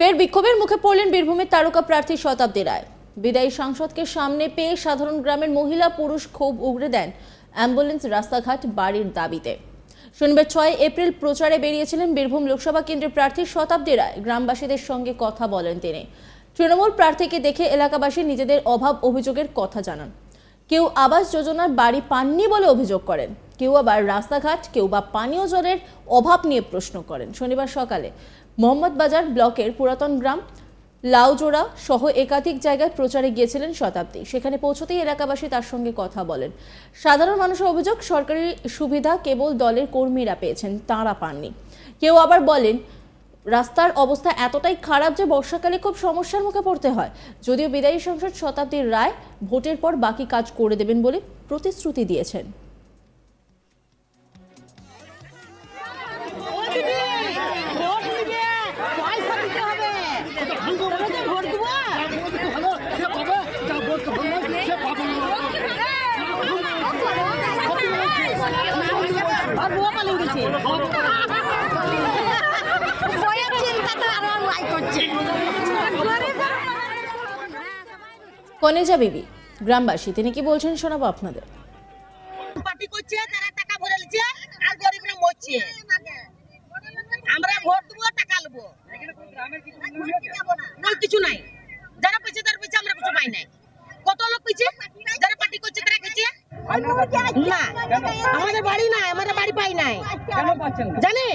ফের বিক্ষোভের মুখে পড়লেন বীরভূমের তারকা প্রার্থী শতাব্দী রায়। বিদায়ী সাংসদকে সামনে পেয়ে সাধারণ গ্রামের মহিলা পুরুষ ক্ষোভ উগরে দেন অ্যাম্বুলেন্স, রাস্তাঘাট, বাড়ির দাবিতে। শনিবার 6 এপ্রিল প্রচারে বেরিয়েছিলেন বীরভূম লোকসভা কেন্দ্রের প্রার্থী শতাব্দী রায়। গ্রামবাসীদের সঙ্গে কথা বলেন তিনি। তৃণমূল প্রার্থীকে দেখে এলাকাবাসী নিজেদের অভাব অভিযোগের কথা জানান। কেউ আবাস যোজনার বাড়ি পাননি বলে অভিযোগ করেন, কেউ আবার রাস্তাঘাট, কেউ বা পানীয় জলের অভাব নিয়ে প্রশ্ন করেন। শনিবার সকালে মোহাম্মদবাজার ব্লকের পুরাতন গ্রাম লাউজোড়া সহ একাধিক জায়গায় প্রচারে গিয়েছিলেন শতাব্দী। সেখানে পৌঁছতেই এলাকাবাসী তার সঙ্গে কথা বলেন। সাধারণ মানুষের অভিযোগ, সরকারি সুবিধা কেবল দলের কর্মীরা পেয়েছেন, তাঁরা পাননি। কেউ আবার বলেন রাস্তার অবস্থা এতটাই খারাপ যে বর্ষাকালে খুব সমস্যার মুখে পড়তে হয়। যদিও বিদায়ী সাংসদ শতাব্দী রায় ভোটের পর বাকি কাজ করে দেবেন বলে প্রতিশ্রুতি দিয়েছেন। কনেজা বিবি গ্রামবাসী, তিনি কি বলছেন শোনাবো আপনাদের। পার্টি করছে, তারা টাকা ভরে লিছে আর গরিবরা মরছে। আমরা ভোট দেবো, টাকা নেবো, কিছু নাই। যারা পেয়েছে তার পেয়েছে, আমরা কিছু পাই নাই। কত লোক পেয়েছে, যারা পার্টি করছে তারা খেয়েছে না। আমাদের বাড়ি নাই, আমাদের বাড়ি পাই নাই। জানি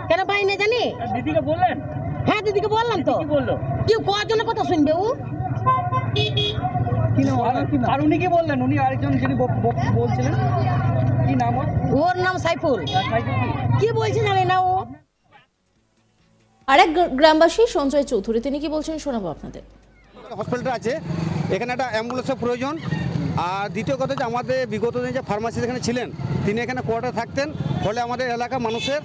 কেন পাই না, জানি দিদিকে বললেন? হ্যাঁ, দিদিকে বললাম তো। কি কজন কথা শুনবে ও? আর উনি কি বললেন? উনি আরেকজন যিনি বলছিলেন, কি নাম? ওর নাম সাইফুল। কি বলছে জানি না ও। আরেক গ্রামবাসী সঞ্জয় চৌধুরী, তিনি কি বলছেন শোনাবো আপনাদের। হসপিটাল আছে, এখানে একটা অ্যাম্বুলেন্সের প্রয়োজন। আর দ্বিতীয় কথা যে আমাদের বিগত দিনে যে ফার্মাসিস্ট এখানে ছিলেন, তিনি এখানে কোয়ার্টারে থাকতেন। ফলে আমাদের এলাকার মানুষের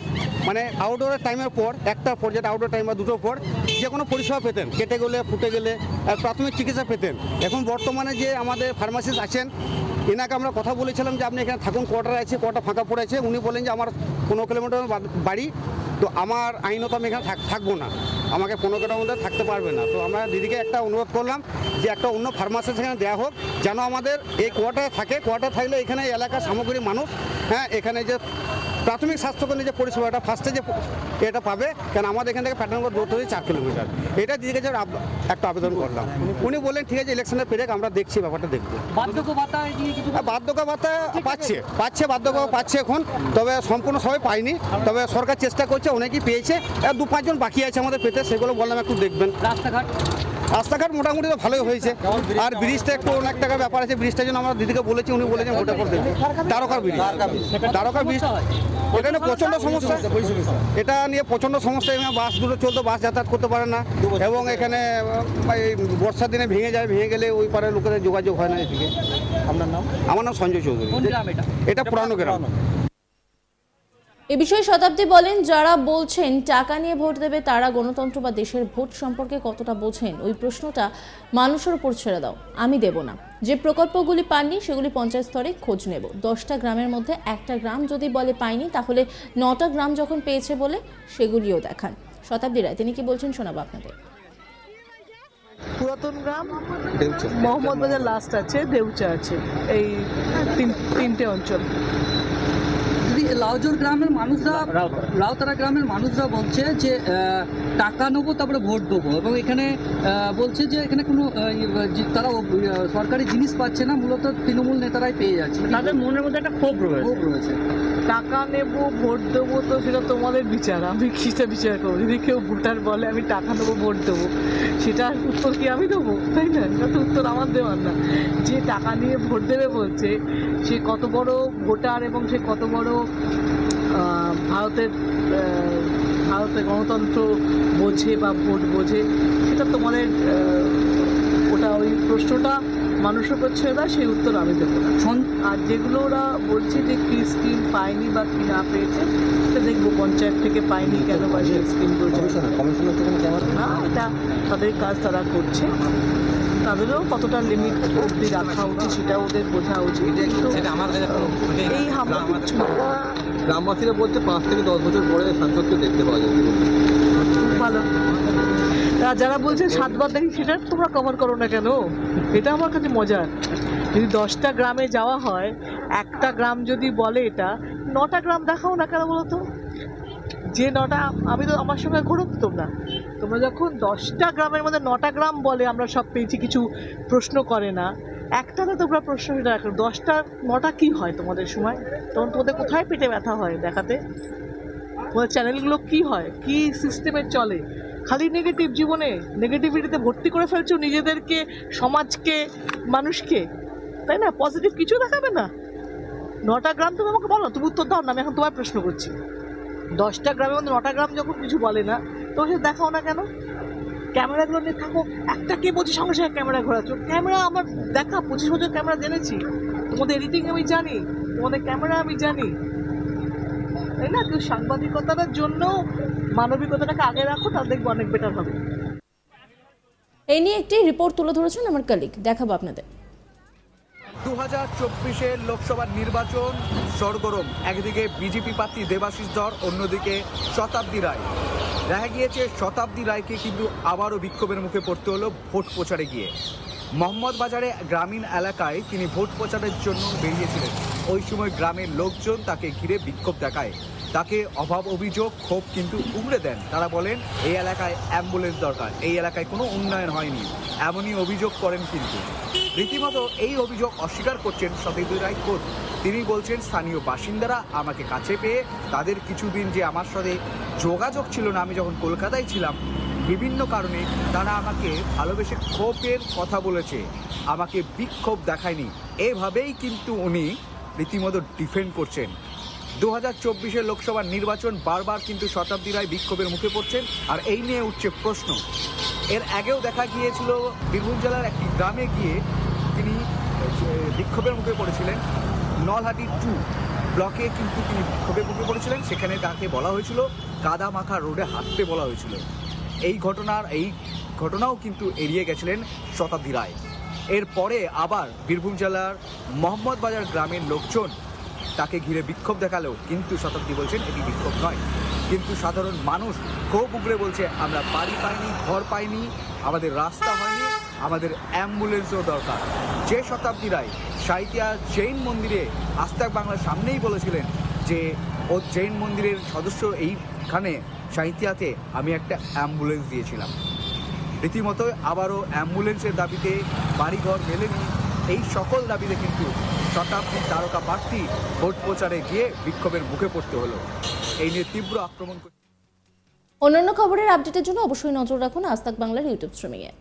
মানে আউটডোরের টাইমের পর, একটার পর, যেটা আউটডোর টাইম বা দুটোর পর যে কোনো পরিষেবা পেতেন, কেটে গেলে, ফুটে গেলে প্রাথমিক চিকিৎসা পেতেন। এখন বর্তমানে যে আমাদের ফার্মাসিস্ট আছেন, এনাকে আমরা কথা বলেছিলাম যে আপনি এখানে থাকুন, কোয়ার্টারে আছে, কোয়ার্টার ফাঁকা পড়ে আছে। উনি বলেন যে আমার 15 কিলোমিটার বাড়ি, তো আমার আইনত আমি এখানে থাকবো না, আমাকে 15 কিলোমিটার মধ্যে থাকতে পারবে না। তো আমরা দিদিকে একটা অনুরোধ করলাম যে একটা অন্য ফার্মাসিস্ট এখানে দেওয়া হোক, যেন আমাদের এই কোয়ার্টারে থাকে। কোয়ার্টার থাকলে এখানে এলাকার সামগ্রিক মানুষ, হ্যাঁ, এখানে যে প্রাথমিক স্বাস্থ্যকেন্দ্রে যে পরিষেবাটা ফার্স্টে যে এটা পাবে, কেন আমাদের এখান থেকে প্যাটার্নগড় দূরত্ব হচ্ছে 4 কিলোমিটার। এটা দিদিকে যে একটা আবেদন করলাম। উনি বললেন ঠিক আছে, ইলেকশনের পেরেক আমরা দেখছি, ব্যাপারটা দেখবো। বার্ধক্য ভাতা পাচ্ছে বার্ধক্য পাচ্ছে এখন, তবে সম্পূর্ণ সবাই পায়নি, তবে সরকার চেষ্টা করছে, অনেকেই পেয়েছে। 2-5 জন বাকি আছে আমাদের পেতে, সেগুলো বললাম একটু দেখবেন। রাস্তাঘাট মোটামুটি তো ভালোই হয়েছে। আর ব্রিজটা একটু অনেক টাকার ব্যাপার আছে, ব্রিজটার জন্য আমরা দিদিকে বলেছি, উনি বলেছেন ভোটে করে দেবেন। দ্বারকা ব্রিজ, এটা নিয়ে প্রচণ্ড সমস্যা, এটা নিয়ে প্রচণ্ড সমস্যা। এখানে বাস দুটো চলতো, বাস যাতায়াত করতে পারে না, এবং এখানে বর্ষার দিনে ভেঙে যায়, ভেঙে গেলে ওই পারে লোকেদের যোগাযোগ হয় না এদিকে। আপনার নাম? আমার নাম সঞ্জয় চৌধুরী। এটা পুরানো গ্রাম। এ বিষয়ে শতাব্দী বলেন, যারা বলছেন টাকা নিয়ে ভোট দেবে, তারা গণতন্ত্র বা দেশের ভোট সম্পর্কে কতটা বোঝেন, ওই প্রশ্নটা মানুষের উপর ছেড়ে দাও, আমি দেব না। যে প্রকল্পগুলি পাননি সেগুলি পঞ্চায়েত স্তরে খোঁজ নেব। 10টা গ্রামের মধ্যে একটা গ্রাম যদি বলে পাইনি, তাহলে 9টা গ্রাম যখন পেয়েছে বলে সেগুলিও দেখান। শতাব্দী রায়, তিনি কি বলছেন শোনাবো আপনাদের। পুরাতন গ্রাম, মোহাম্মদবাজার লাস্ট আছে, দেউচা আছে, এই তিনটে অঞ্চল। লাউজোর গ্রামের মানুষরা, রাউতারা গ্রামের মানুষরা বলছে যে টাকা নেবো তারপরে ভোট দেবো, এবং এখানে বলছে যে এখানে কোনো তারা সরকারি জিনিস পাচ্ছে না, মূলত তৃণমূল নেতারাই পেয়ে যাচ্ছে। তাদের মনের মধ্যে একটা ক্ষোভ রয়েছে। টাকা নেবো, ভোট দেবো, তো সেটা তোমাদের বিচার, আমি কিসে বিচার করবো? যদি কেউ ভোটার বলে আমি টাকা নেবো, ভোট দেবো, সেটার উত্তর কি আমি দেবো? তাই না, এটা তো উত্তর আমার দেওয়ার না। যে টাকা নিয়ে ভোট দেবে বলছে, সে কত বড় ভোটার এবং সে কত বড় ভারতের গণতন্ত্র বোঝে বা ভোট বোঝে, সেটা তোমাদের ওটা ওই প্রশ্নটা মানুষের উপর ছেড়ে দেয়, সেই উত্তর আমি দেবো না। আর যেগুলো ওরা বলছে যে কি স্কিম পায়নি বা কি না পেয়েছে, সেটা দেখবো পঞ্চায়েত থেকে পায়নি কেন, বা সেই স্কিমগুলো না, এটা তাদের কাজ তারা করছে। তাদেরও কতটা লিমিট অবধি রাখা উচিত সেটা ওদের বোঝা উচিত। এই হামলা কিছু গ্রামবাসীরা বলছে 5 থেকে 10 বছর পরে সাংসদকে দেখতে পাওয়া যাবে। ভালো। যারা বলছে 7 বার দেখি সেটা তোমরা কভার করো না কেন? এটা আমার কাছে মজার। যদি 10টা গ্রামে যাওয়া হয়, একটা গ্রাম যদি বলে এটা, 9টা গ্রাম দেখাও না কেন বলো তো? যে 9টা, আমি তো আমার সঙ্গে ঘুরো তোমরা যখন 10টা গ্রামের মধ্যে 9টা গ্রাম বলে আমরা সব পেয়েছি, কিছু প্রশ্ন করে না, একটাতে তোমরা প্রশ্ন রাখো, 10টা 9টা কি হয় তোমাদের সময়? তখন তোমাদের কোথায় পেটে ব্যথা হয় দেখাতে? তোমাদের চ্যানেলগুলো কি হয়, কি সিস্টেমে চলে? খালি নেগেটিভ, জীবনে নেগেটিভিটিতে ভর্তি করে ফেলছো নিজেদেরকে, সমাজকে, মানুষকে, তাই না? পজিটিভ কিছু দেখাবে না। 9টা গ্রাম তুমি আমাকে বলো, তুমি উত্তর দাও না, আমি এখন তোমার প্রশ্ন করছি। 10টা গ্রামের মধ্যে 9টা গ্রাম যখন কিছু বলে না, তোমার সাথে দেখাও না কেন? ক্যামেরাগুলো নিয়ে থাকো, একটা কে বলছি সঙ্গে সঙ্গে ক্যামেরা ঘোরাচ্ছ। ক্যামেরা আমার দেখা, 25 বছর ক্যামেরা জেনেছি, তোমাদের এডিটিং আমি জানি, তোমাদের ক্যামেরা আমি জানি, তাই না? কিন্তু সাংবাদিকতার জন্য মানবিকতাটাকে আগে রাখো, তাহলে দেখবো অনেক বেটার হবে। এই নিয়ে একটি রিপোর্ট তুলে ধরেছেন আমার কলিগ, দেখাবো আপনাদের। 2024-এর লোকসভার নির্বাচন সরগরম। একদিকে বিজেপি প্রার্থী দেবাশিস ধর, অন্যদিকে শতাব্দী রায়। দেখা গিয়েছে শতাব্দী রায়কে কিন্তু আবারও বিক্ষোভের মুখে পড়তে হলো ভোট প্রচারে গিয়ে। মোহাম্মদ বাজারে গ্রামীণ এলাকায় তিনি ভোট প্রচারের জন্য বেরিয়েছিলেন। ওই সময় গ্রামের লোকজন তাকে ঘিরে বিক্ষোভ দেখায়, তাকে অভাব অভিযোগ ক্ষোভ কিন্তু উগড়ে দেন। তারা বলেন এই এলাকায় অ্যাম্বুলেন্স দরকার, এই এলাকায় কোনো উন্নয়ন হয়নি, এমনই অভিযোগ করেন। কিন্তু রীতিমতো এই অভিযোগ অস্বীকার করছেন শতাব্দী রায় খোদ। তিনি বলছেন স্থানীয় বাসিন্দারা আমাকে কাছে পেয়ে, তাদের কিছুদিন যে আমার সাথে যোগাযোগ ছিল না, আমি যখন কলকাতায় ছিলাম, বিভিন্ন কারণে তারা আমাকে ভালোবেসে ক্ষোভের কথা বলেছে, আমাকে বিক্ষোভ দেখায়নি। এভাবেই কিন্তু উনি রীতিমতো ডিফেন্ড করছেন। 2024-এর লোকসভার নির্বাচন, বারবার কিন্তু শতাব্দী রায় বিক্ষোভের মুখে পড়ছেন, আর এই নিয়ে উঠছে প্রশ্ন। এর আগেও দেখা গিয়েছিল বীরভূম জেলার একটি গ্রামে গিয়ে তিনি বিক্ষোভের মুখে পড়েছিলেন। নলহাটি 2 ব্লকে কিন্তু তিনি বিক্ষোভের মুখে পড়েছিলেন। সেখানে তাকে বলা হয়েছিল কাদা মাখা রোডে হাঁটতে বলা হয়েছিল। এই ঘটনাও কিন্তু এড়িয়ে গেছিলেন শতাব্দী রায়। এরপরে আবার বীরভূম জেলার মোহাম্মদ বাজার গ্রামের লোকজন তাকে ঘিরে বিক্ষোভ দেখালেও কিন্তু শতাব্দী বলছেন এটি বিক্ষোভ নয়। কিন্তু সাধারণ মানুষ ক্ষোভ উগড়ে বলছে আমরা বাড়ি পাইনি, ঘর পাইনি, আমাদের রাস্তা হয়নি, আমাদের অ্যাম্বুলেন্সও দরকার। যে শতাব্দী রায় সাঁইথিয়া জৈন মন্দিরে আস্তাক বাংলার সামনেই বলেছিলেন যে ও জৈন মন্দিরের সদস্য, এইখানে সাঁইথিয়াতে আমি একটা অ্যাম্বুলেন্স দিয়েছিলাম। রীতিমতো আবারও অ্যাম্বুলেন্সের দাবিতে, বাড়িঘর মেলেনি, এই সকল দাবিতে কিন্তু শতাব্দী তারকা প্রার্থী ভোট প্রচারে গিয়ে বিক্ষোভের মুখে পড়তে হলো। এই নিয়ে তীব্র আক্রমণ। অন্যান্য খবরের আপডেটের জন্য অবশ্যই নজর রাখুন আজ তাক বাংলার ইউটিউব স্ট্রিমিংয়ে।